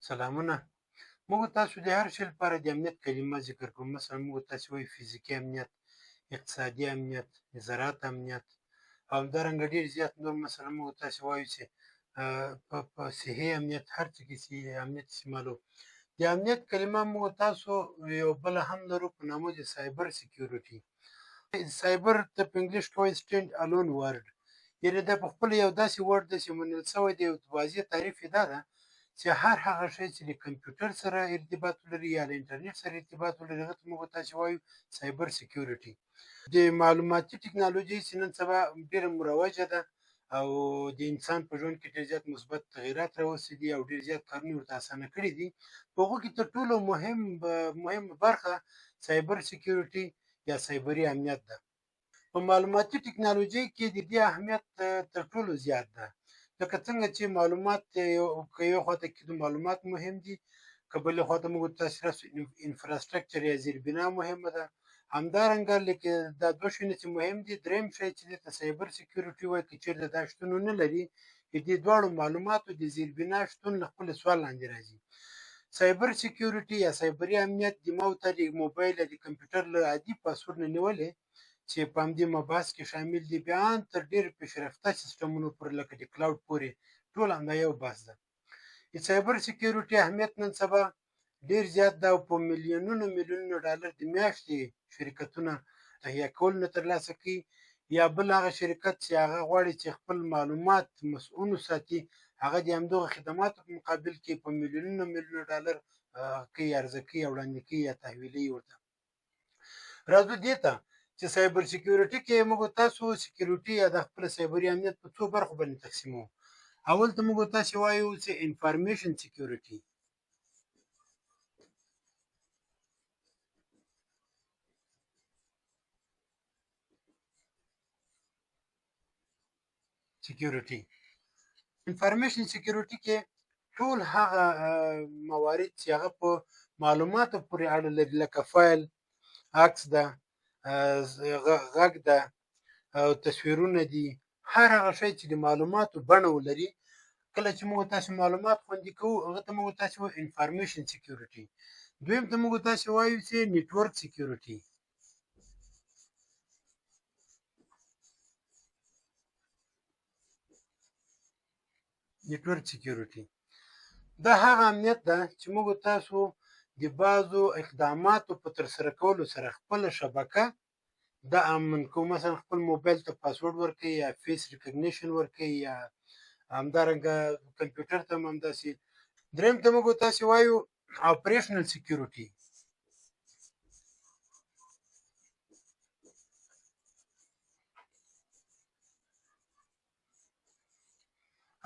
سلامونه. موږ تاسو د هر شي لپاره د امنیت کلمه ذکر کوو. مثلا موږ تاسو وایو فزیکي امنیت، اقتصادي امنیت، زراعت امنیت او همدارنګه ډېر زیات نور. مثلا موږ تاسو وایو چې په صحي امنیت، هر څه کې چې امنیت استعمالوو. د امنیت کلمه موږ تاسو یو بله هم لرو په نامه د سایبر سکیورټي. سایبر ته په انګلیش کې وایي سټینډ الون ورډ، یعنې دا په خپله یو داسې ورډ دی چې منل شوی دی. واضح تعریف یې دا ده چې هر هغه شی چې د کمپیوټر سره ارتباط ولري یا له انټرنیټ سره ارتباط ولري، هغه ته موږ تاسې وایو سایبر سکیورټي. د معلوماتي ټکنالوژي چې نن سبا ډېره مروجه ده او د انسان په ژوند کې ډېر زیات مثبت تغیرات راوستي دي او ډېر زیات کارونه ورته اسانه کړي دي. په هغو کې تر ټولو مهمه برخه سایبر سکیورټي یا سایبري امنیت ده. په معلوماتي ټکنالوژۍ کې د دې اهمیت تر ټولو زیات ده، لکه څنګه چې معلومات که یو خواته کې معلومات مهم دي، که بلې خواته موږ تاسو انفراسترکچر یا زیربنا مهمه ده. همدارنګه لکه دا دوه شیونه چې مهم دي، دریم شی چې دې ته سایبر سکیورټي وایي، که چېرته دا شتون ونه لري، د دې دواړو معلوماتو د زیربنا شتون له خپله سوال لاندې راځي. سایبر سکیورټي یا سایبري امنیت د موبایل یا د کمپیوټر له عادي پاسورډ نه نیولې چې په همدې مبحث کې شامل دي، بیا ان تر ډېر پیشرفته سیسټمونو پورې لکه د کلاوډ پورې، ټول همدا یو بحث ده. د سایبر سکیورټي اهمیت نن سبا ډېر زیات ده او په میلیونونو ډالر د میاشتې شرکتونه تهیه کول نه ترلاسه کوي، یا بل هغه شرکت چې هغه غواړي چې خپل معلومات مسؤل وساتي، هغه د همدغه خدماتو په مقابل کې په میلیونونو ډالر کوي، عرضه کوي او وړاندې کوي یا تحویلوي ورته. راځو دې ته چې سایبر سکیورټي کې موږ تاسو سکیورټي یا د خپل سایبري امنیت په څو برخو باندې تقسیموو. اول ته موږ تاسو وایو چې انفارمیشن سکیورټي. انفارمیشن سکیورټي کې ټول هغه موارد چې هغه په معلوماتو پورې اړه لري، لکه فایل، عکس ده، غږ ده او تصویرونه دي، هر هغه شی چې د معلوماتو بڼه ولري، کله چې موږ تاسو معلومات خوندي کوو، هغه ته موږ تاسو وایو انفارمیشن سکیورټي. دویم ته موږ تاسو وایو چې نیټورک سکیورټي. نیټورک سکیورټي دا هغه امنیت ده چې موږ تاسو د بعضو اقداماتو په ترسره کولو سره خپله شبکه دا امن کوو. مثلا خپل موبایل ته پاسورډ ورکوي یا فیس ریکګنیشن ورکوي یا همدارنګه کمپیوټر ته هم همداسې. دریم ته موږ تاسو وایو اپریشنل سکیورټي.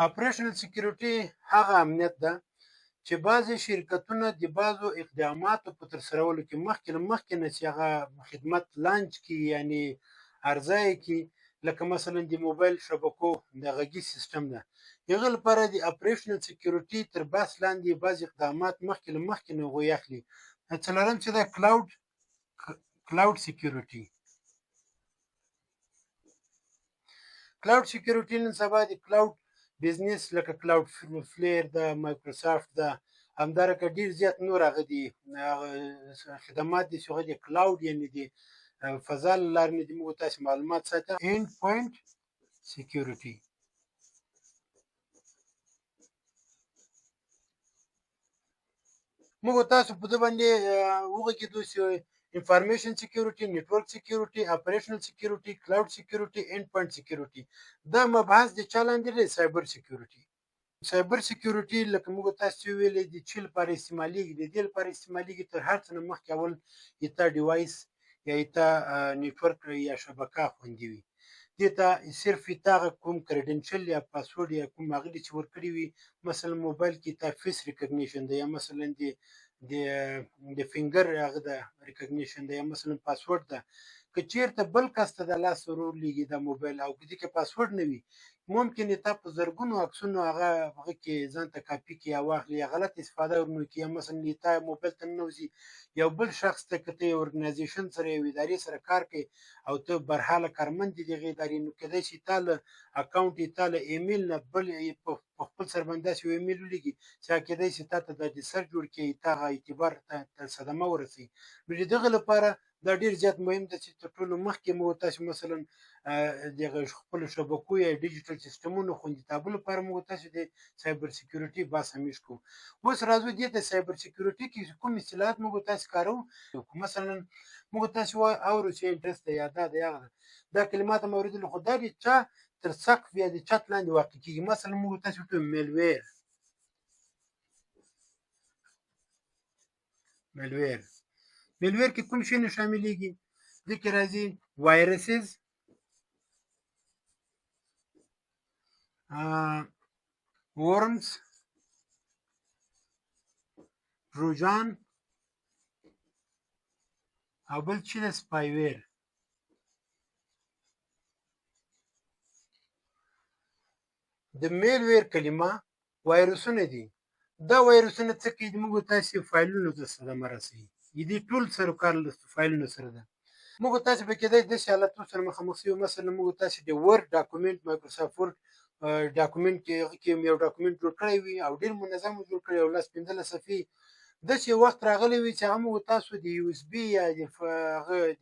اپریشنل سکیورټي هغه امنیت ده چې بعضې شرکتونه د بعضو اقداماتو په ترسرولو کې مخکې نه چې هغه خدمت لانچ کړي، یعنې عرضه یې کړي، لکه مثلا د موبایل شبکو د غږیز سیسټم ده، هغه لپاره د اپریشنل سکیورټي تر بحث لاندې بعضې اقدامات مخکې نه هغوی اخلي. څلورم چې ده کلاوډ سکیورټي. کلاوډ سکیورټي نن سبا د کلاوډ بزنس لکه کلاوډ فلیر ده، مایکروسافټ ده، همدارنګه ډېر زیات نور هغه دي خدمات دي چې هغه د کلاوډ یعنې د فضا له لارې نه دي موږ تاسې معلومات ساتي. اینډ پوینټ سکیورټي. موږ تاسو په دې باندې وغږېدو چې انفارمیشن سکیورټي، نیټورک سکیورټي، اپریشنل سکیورټي، کلاوډ سکیورټي، اینډ پوینټ سکیورټي. دا مبحث د چا لاندې دی؟ سایبر سکیورټي. سایبر سکیورټي لکه موږ تاسو ویلې د چی لپاره استعمالیږي؟ د دې لپاره استعمالیږي تر هر څه نه مخکې اول ایته ډیوایس یا ایته نیټورک یا شبکه خوندي وي. دې ته صرف ایته هغه کوم کریډنشل یا پاسورډ یا کوم هغه دي چې ورکړي وي، مثلا موبایل کې ایته فیس ریکګنیشن ده، یا مثلا د فینګر هغه ده ریکګنیشن ده، یا مثلا پاسورډ ده. که چیرته بل کس ته د لاس ورولېږي دا موبایل او په دې کې پاسورډ نه وي، ممکن تا په زرګونو عکسونو هغه کې ځان ته کاپي کې یا واخلي یا غلط استفاده ورنه کړي. مثلا تا موبایل ته ننوځي یو بل شخص ته که ته یو ارګنایزیشن سره یو ادارې سره کار کوي او ته برحاله کارمند دي دغې ادارې، نو کیدای شي تا له اکاونټ یې تا له ایمیل نه بل په خپل سره باندې داسې یو ایمیل ولیږي چې هغه کیدای شي تا ته د سر جوړ کړي، تا هغه اعتبار ته صدمه ورسوي. نو د دغه لپاره دا ډېر زیات مهم ده چې تر ټولو مخکې موږ تاسو مثلا دغه خپلو شبکو یا ډیجیټل سیسټمونو خوندیتابه لپاره موږ تاسو د سایبر سکیورټي بحث همیش کوو. اوس راځو دې ته سایبر سکیورټي کې کوم اصطلاحات موږ تاسو کاروو. مثلا موږ تاسو اورو چې انټرست یا دا کلمات هم اورېدلي، خو دا د چا تر سقف یا د چت لاندې واقع کېږي. مثلا موږ تاسو ته میلویر میلویر کې کوم شی نه شاملېږي؟ دې کې راځي وایرسز، ورمز، تروجان او بل چې د سپایویر. د میلویر کلمه وایرسونه دي. دا وایرسونه څه کوي؟ موږ تاسو فایلونو ته صدمه رسوي. دې ټول سره کار له فایلونو سره ده. موږ تاسو به کېدای داسې حالتونو سره مخامخ شو. مثلا موږ تاسو د ورډ ډاکومنټ مایکروسافټ ورډ ډاکومنټ کې یو ډاکومنټ جوړ کړی وي او ډېر منظم جوړ کړی او 15 صفحې داسې وخت راغلی وي چې هغه موږ تاسو د یو اس بي یا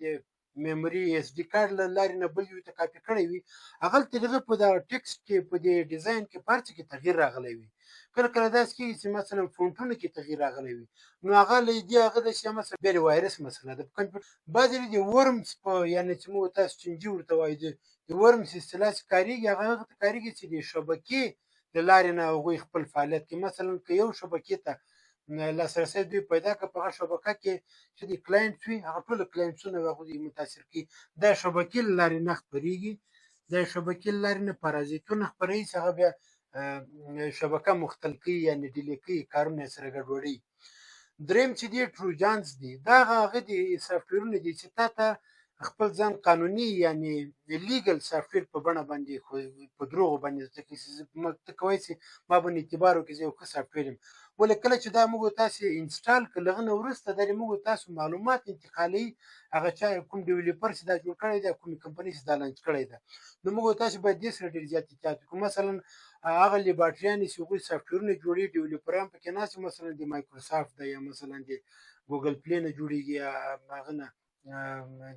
د میموري اس ډي کارت له لارې نه بل یو ته کاپي کړی وي. هغلته دغه په دا ټکسټ کې په دې ډیزاین کې په هر څه کې تغییر راغلی وي. کله کله داسې کېږي چې مثلا فونټونو کې تغییر راغلی وي، نو هغه له دې هغه د شي مثلا بیا د وایرس مسله ده. په کمپیوټر بعضې د ورمز په یعنې چې موږ تاسو چینجي ورته وایو د ورمز اصطلاح چې کارېږي هغه ته کارېږي چې د شبکې د لارې نه هغوی خپل فعالیت کوي. مثلا که یو شبکې ته لاسرسی دوی پیدا کړه، په هغه شبکه کې چې د کلاینټ وي هغه ټول کلاینټسونه هغوی متاثر کوي. دا شبکې له لارې نه خپرېږي، دا شبکې له لارې نه پرازیتونه خپروي چې هغه بیا شبکه مختل کوي یعنې ډیلې کوي، کارونه یې سره ګډوډوي. دریم چې دی تروجانز دي، دا هغه د سافټویرونه دي چې تا ته خپل ځان قانوني یعنې لیګل سافټویر په بڼه باندې په دروغو باندې ته کوی چې ما باندې اعتبار وکړي زه یو ښه سافټویر یم. ولې کله چې دا موږ تاسو انسټال کړه له هغه نه وروسته دا موږ تاسو معلومات انتقالوي، هغه چا کوم ډیولپر چې دا جوړ کړی دی کومې کمپنۍ چې دا لانچ کړی ده، نو موږ تاسو باید دې سره ډېر زیات احتیاط وکړو. مثلا هغه لیبارټریانې چې هغوی سافټویرونه جوړوي ډیولپران پکې ناست وي، مثلا د مایکروسافټ ده یا مثلا د ګوګل پلی نه جوړېږي یا هغه نه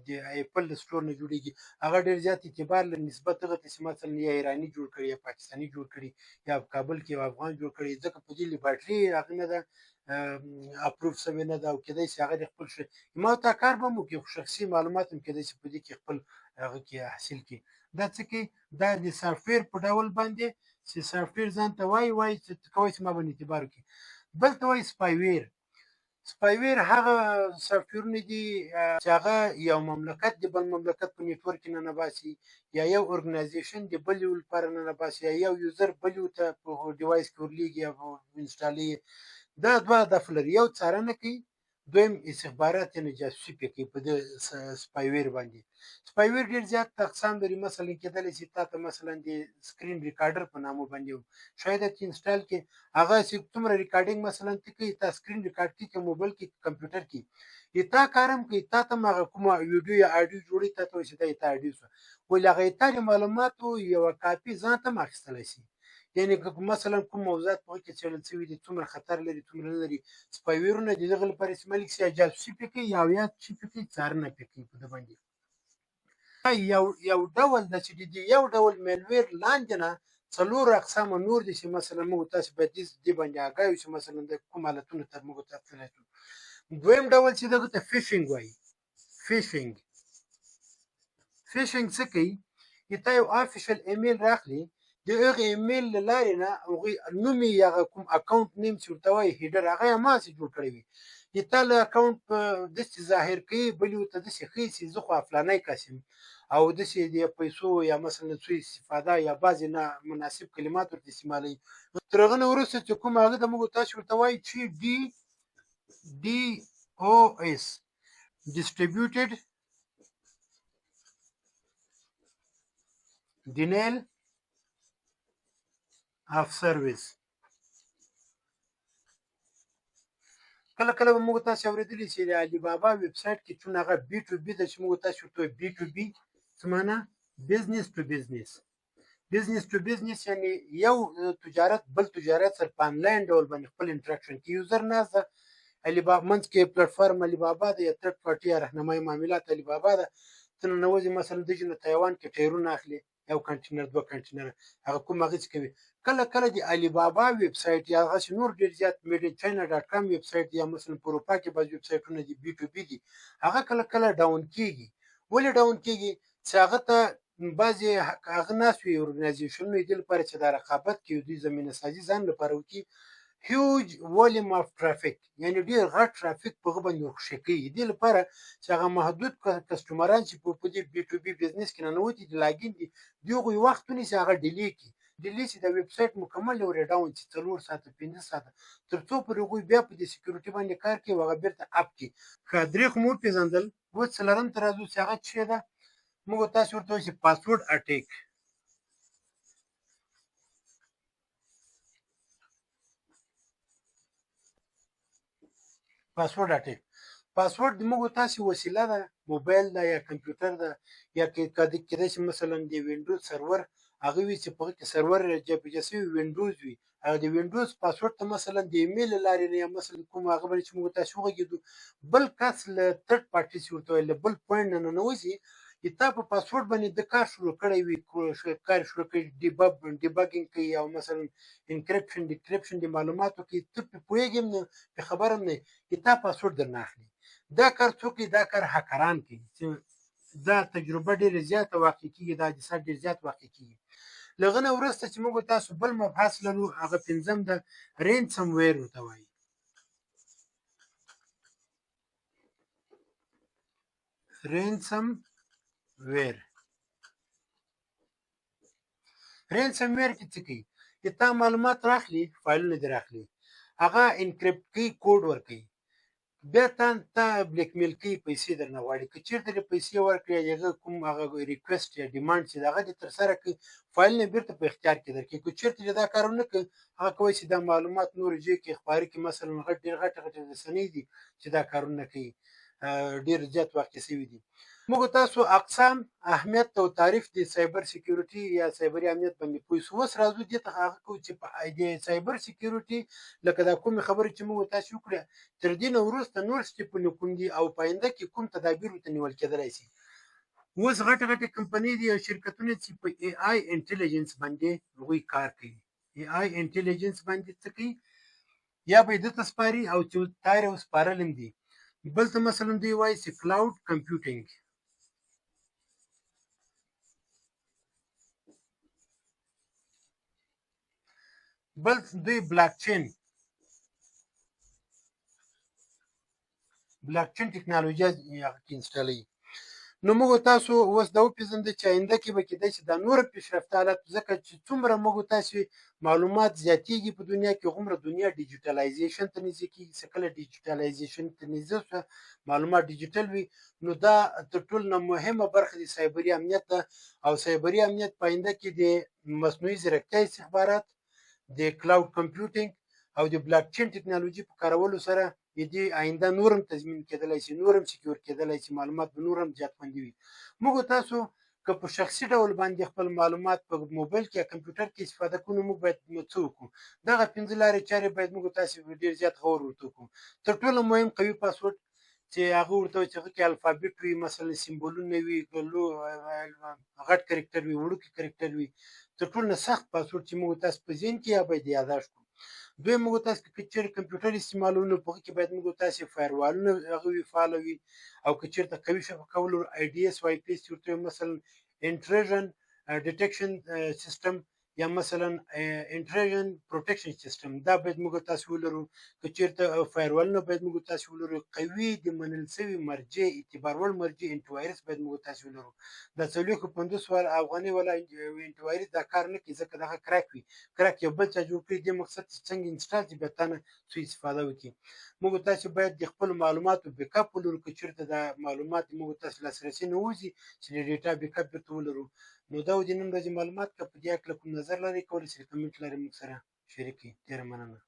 د ایپل سټور نه جوړېږي، هغه ډېر زیات اعتبار له نسبت هغه ته چې مثلا یا ایراني جوړ کړي یا پاکستاني جوړ کړي یا په کابل کې یو افغان جوړ کړي، ځکه په دې لیبارټري هغه نه ده اپروف شوې نه ده او کېدای شي هغه د خپل ما تا کار به هم وکړي خو شخصي معلومات هم کېدای شي په دې کې خپل هغه کې حاصل کړي. دا څه کوي؟ دا د سافټویر په ډول باندې چې سافټویر ځان ته وایي چې کوی چې ما باندې اعتبار وکړي. بل ته وایي سپایویر. سپایویر هغه سافټویرونه دي چې هغه یو مملکت د بل مملکت په نیټورک کې ننباسي یا یو ارګنایزیشن د بل یو لپاره ننباسي یا یو یوزر بل یو ته په ډیوایس کې ورلیږي او انسټالوي. دا دوه هدف لري، یو څارنه کوي، دویم استخبارات یعنې جاسوسي پرې کوي په دې سپایویر باندې. سپایویر ډېر زیات اقسام لري. مثلا کېدلی شي تا ته مثلا د سکرین ریکارډر په نامه باندې شاید چې انسټال کې هغه چې څومره ریکارډینګ مثلا ته کوي، تا سکرین ریکارډ کوي که موبایل کې کمپیوټر کې تا کار هم کوي، تا ته هم هغه کومه ویډیو یا اډیو جوړوي، تا ته وایي چې دا تا اډیو شوه، ولې هغه تا د معلوماتو یوه کاپي ځان ته هم اخیستلی شي. یعنې که مثلا کوم موضوعات په هغه کې څېړل شوي دي څومره خطر لري څومره نه لري، سپایویرونه د دغه لپاره استعمالېږي چې یا جاسوسي پرې کوي یا څه پرې کوي، څارنه پرې کوي په ده باندې. یو ډول ده چې د یو ډول میلویر لاندې نه څلور اقسامه نور دي چې مثلا موږ تاسو باید دې باندې آګاه یو چې مثلا د کوم حالتونو ته موږ تاسو تللی شو. دویم ډول چې دغه ته فیشنګ وایي. فیشنګ څه کوي؟ چې تا یو افیشل ایمیل راخلي، د هغې ایمیل له لارې نه هغوی نوم یې هغه کوم اکاونټ نیم چې ورته وایي هیډر هغه یې هماغسې جوړ کړی وي، د تا له اکاونټ په داسې ظاهر کوي، بل یو ته داسې ښیي چې زه خو فلانی کس یم او داسې د پیسو یا مثلا سوء استفاده یا بعضې نه مناسب کلمات ورته استعمالوي. تر هغه نه وروسته چې کوم هغه ته موږ تاسو ورته وایي چې DDoS Distributed Denial of service. کله کله به موږ تاسو اورېدلی چې د علي بابا ویب سایټ کې چون هغه بي ټو بي ده چې موږ تاسو ورته بي ټو بي څه معنا بزنس ټو بزنس. بزنس ټو بزنس یعنی یو تجارت بل تجارت سره په انلاین ډول باندې خپل انټراکشن کې یوزر نه ده علي بابا منځ کې پلیټفارم علي بابا ده یا تھرد پارټي یا راهنمایي معاملات علي بابا ده ته ننوځي مثلا دجې نه تایوان کې ټایرونه اخلي یو کنټینر دوه کنټینر هغه کوم هغه څه کوي کله کله د علي بابا ویب سایټ یا هغه نور ډیر زیات میډ ان چاینا ډاټ کام ویب سایټ یا مثلا په اروپا کې بعض ویب سایټونه دي بي ټو بي دي هغه کله کله ډاون کیږي ولې ډاون کیږي چې هغه ته بعضې هغه ناست وي ارګنایزیشنونه دې لپاره چې دا رقابت کوي دوی زمینه سازي ځان لپاره وکړي هیوج volume of traffic یعنی ډیر غټ ترافیک په هغه باندې ورکشي کوي دې لپاره چې هغه محدود کسټمران چې په دې بي ټو بي بزنس کې ننوتي دي لاګین دي د هغوی وخت ونیسي هغه ډیلي کړي ډیلي چې د ویب سایټ مکمل ورې ډاون چې 4 ساعته 15 ساعته تر څو پورې هغوی بیا په دې سکیورټي باندې کار کوي هغه بیرته اپ کړي ښه درې خو مو وپېژندل اوس څلورم ته راځو چې هغه څه ده موږ تاسو ورته وایو چې پاسورډ اټیک پاسورډ اټیک پاسورډ د موږ تاسو وسیله ده موبایل ده یا کمپیوټر ده یا کېدای شي مثلا د وینډوز سرور هغه وي چې په کې سرور جپجه شوی وینډوز وي او د وینډوز پاسورډ ته مثلا د ایمیل لارې نه یا مثلا کوم هغه باندې چې موږ تاسو وغږیدو بل کس له تھرد پارټي ورته ویل بل پوینټ نه ننوځي تا په پاسورډ باندې د کار شروع کړی وي کار شروع کړي ډیبګینګ کوي او مثلا انکریپشن ډیکریپشن د معلوماتو کې ته په پوهېږم نه په خبرم نه تا پاسورډ درنه اخلي دا کار څوک دا کار هکران کوي چې دا تجربه ډیره زیاته واقع کیږي دا حادثه ډیر زیات واقع کیږي لغه نه وروسته چې موږ تاسو بل مبحث لرو هغه پنځم د رینسم ویر ورته وایي رینسم ویر رینسم ویر کې څه کوي چې تا معلومات راخلي فایلونه دې راخلي هغه انکریپټ کوي کوډ ورکوي بیا ته بلیک میل کوي پیسې درنه غواړي که چېرته دې پیسې ورکړي هغه کوم هغه ریکویسټ یا ډیمانډ چې هغه دې ترسره کړي فایلونه بیرته په اختیار کې درکړي که چېرته دې دا کار ونه کړي هغه کولی شي دا معلومات نورو ځای کې خپاره کړي مثلا ډېر غټې رسنۍ دي چې دا کارونه کوي ډېر زیات واقع شوي دي موږ تاسو اقسام اهمیت او تعریف د سایبر سکیورټي یا سایبري امنیت باندې پوه شو اوس راځو دې ته هغه کوو چې په د سایبر سکیورټي لکه دا کومې خبرې چې موږ تاسو وکړه تر دې نه وروسته نور سټیپونه کوم دي او په آینده کې کوم تدابیر ورته نیول کېدلی شي اوس غټې غټې کمپنۍ دي او شرکتونه چې په ای آی انټیلیجنس باندې هغوی کار کوي ای آی انټیلیجنس باندې څه کوي یا به یې دته سپاري او چې تار یې سپارل هم دي بل ته مثلا دوی وایي چې کلاود کمپیوټینګ بل دوی بلاک چین ټکنالوژي هغه کې انسټالوي نو موږ تاسو اوس دا وپېژندل چې آینده کې به کېدای شي دا نوره پیشرفته حالت ځکه چې څومره موږ تاسو معلومات زیاتېږي په دنیا کې هغومره دنیا ډیجیټلایزیشن ته نږدې کېږي چې کله ډیجیټلایزیشن ته نږدې شوه معلومات ډیجیټل وي نو دا تر ټولو نه مهمه برخه د سایبري امنیت ده او سایبري امنیت په آینده کې د مصنوعي ځیرکتیا استخبارات د کلاود کمپیوټینګ او د بلاک چین ټکنالوژي په کارولو سره د دې آینده نور هم تضمین کېدلی شي نور هم سکیور کېدلی شي معلومات به نور هم زیات خوندي وي موږ تاسو که په شخصي ډول باندې خپل معلومات په موبایل کې یا کمپیوټر کې استفاده کوو موږ باید څه وکړو دغه پنځه لارې چارې باید موږ تاسو ډېر زیات غور ورته وکړو تر ټولو مهم قوي پاسورډ چې هغه ورته وایي چې هغه کې الفابیټ وي مثلا سمبولونه وي غټ کرکټر وي وړوکی کرکټر وي تر ټولو نه سخت پاسورډ چې موږ تاسو په ذهن کې یا باید یاداشت کړو دویم موږ تاسو که چېرې کمپیوټر استعمالوو په هغه کې باید موږ تاسو فایروالونه هغه وي فعاله وي او که چېرته قوي شبکه ولرو آی ډي اس وای پي اس ورته مثلا انټروژن ډیټیکشن سیستم یا مثلا انټروژن پروټیکشن سیستم دا باید موږ تاسو ولرو که چېرته فایروالونه باید موږ تاسو ولرو قوي د منل شوي مرجع اعتبار وړ مرجع انټي وایرس باید موږ تاسو ولرو دا 450 افغانۍ والا انټي وایرس دا کار نه کوي ځکه دغه کرک وي کرک یو بل چا جوړ کړي دې مقصد چې څنګه انسټال چې بیا تا نه سوء استفاده وکړي موږ تاسو باید د خپلو معلوماتو بیک اپ ولرو که چېرته دا معلومات موږ تاسو لاسرسي نه وځي چې د ډیټا بیک اپ ورته ولرو نو دا و د نن ورځې معلومات. که په دې هکله کوم نظر لرئ کولی شئ کمنټ لارې موږ سره شریک کړئ. ډېره مننه.